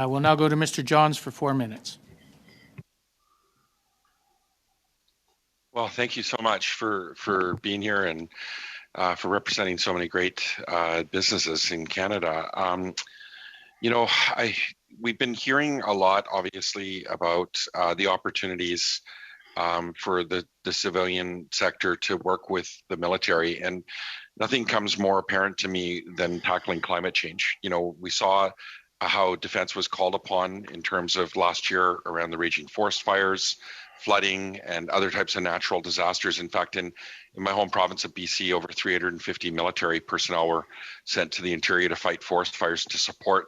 I will now go to Mr. Johns for 4 minutes. Well, thank you so much for being here and for representing so many great businesses in Canada. We've been hearing a lot, obviously, about the opportunities for the civilian sector to work with the military, and nothing comes more apparent to me than tackling climate change. We saw how defense was called upon in terms of last year around the raging forest fires, flooding, and other types of natural disasters. In fact, in my home province of BC, over 350 military personnel were sent to the interior to fight forest fires to support,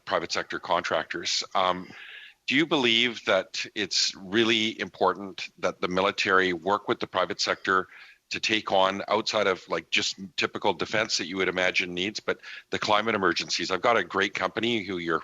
private sector contractors. Do you believe that it's really important that the military work with the private sector to take on, outside of like just typical defense that you would imagine needs, but the climate emergencies? I've got a great company who you're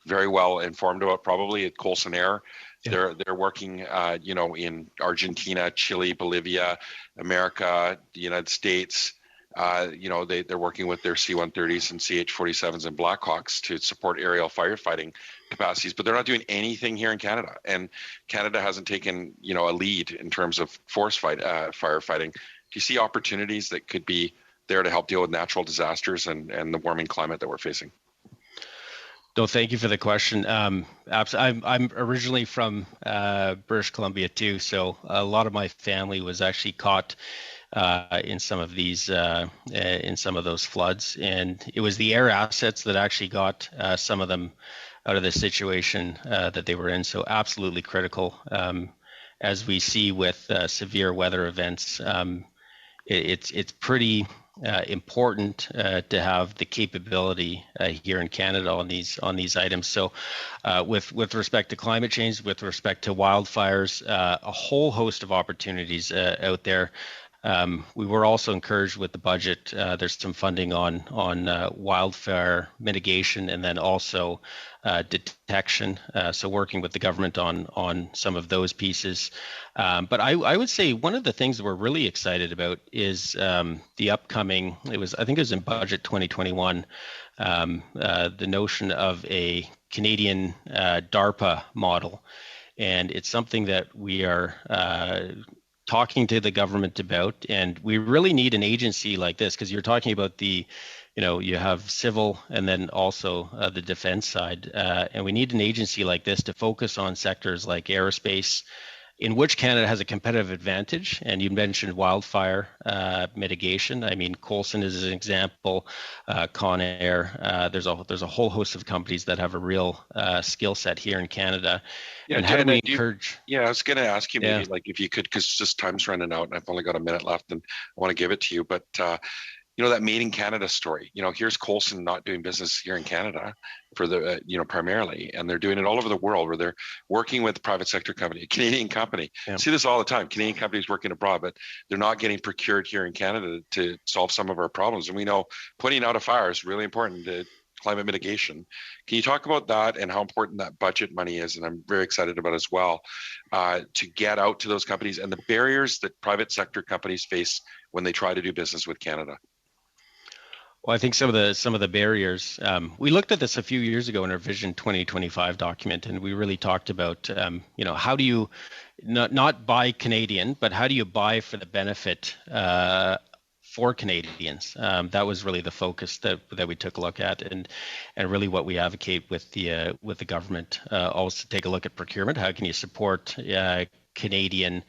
very well informed about, probably, at Courtenay-Alberni. Yeah. They're working, in Argentina, Chile, Bolivia, America, the United States. They're working with their C-130s and CH-47s and Blackhawks to support aerial firefighting capacities, but they're not doing anything here in Canada. And Canada hasn't taken, a lead in terms of forest firefighting. Do you see opportunities that could be there to help deal with natural disasters and the warming climate that we're facing? No, thank you for the question. I'm originally from British Columbia too, so a lot of my family was actually caught in some of those floods, and it was the air assets that actually got some of them out of the situation that they were in. So absolutely critical. As we see with severe weather events, it's pretty important to have the capability here in Canada on these items. So with respect to climate change, with respect to wildfires, a whole host of opportunities out there. We were also encouraged with the budget. There's some funding on wildfire mitigation and then also detection. So working with the government on some of those pieces. But I would say one of the things that we're really excited about is the upcoming, I think it was in budget 2021, the notion of a Canadian DARPA model. And it's something that we are talking to the government about, and we really need an agency like this, because you're talking about you have civil and then also the defense side, and we need an agency like this to focus on sectors like aerospace, in which Canada has a competitive advantage. And you mentioned wildfire mitigation. I mean, Coulson is an example, Conair. There's a whole host of companies that have a real skill set here in Canada. Yeah, and how do we encourage? I was going to ask you maybe if you could, because just time's running out and I've only got a minute left and I want to give it to you. But that Made in Canada story, here's Coulson not doing business here in Canada for the, primarily, and they're doing it all over the world, where they're working with a private sector company, a Canadian company. Yeah. See this all the time. Canadian companies working abroad, but they're not getting procured here in Canada to solve some of our problems. And we know putting out a fire is really important to climate mitigation. Can you talk about that and how important that budget money is? And I'm very excited about as well, to get out to those companies and the barriers that private sector companies face when they try to do business with Canada. Well, I think some of the barriers, we looked at this a few years ago in our Vision 2025 document, and we really talked about, how do you not buy Canadian, but how do you buy for the benefit for Canadians? That was really the focus that we took a look at, and really what we advocate with the government. Also take a look at procurement. How can you support Canadian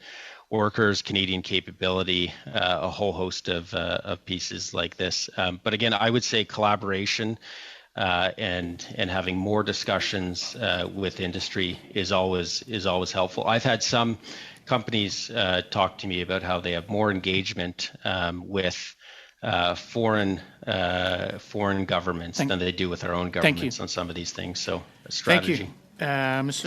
workers, Canadian capability, a whole host of pieces like this. But again, I would say collaboration and having more discussions with industry is always helpful. I've had some companies talk to me about how they have more engagement with foreign governments than they do with their own governments on some of these things. So a strategy. Thank you. Mr.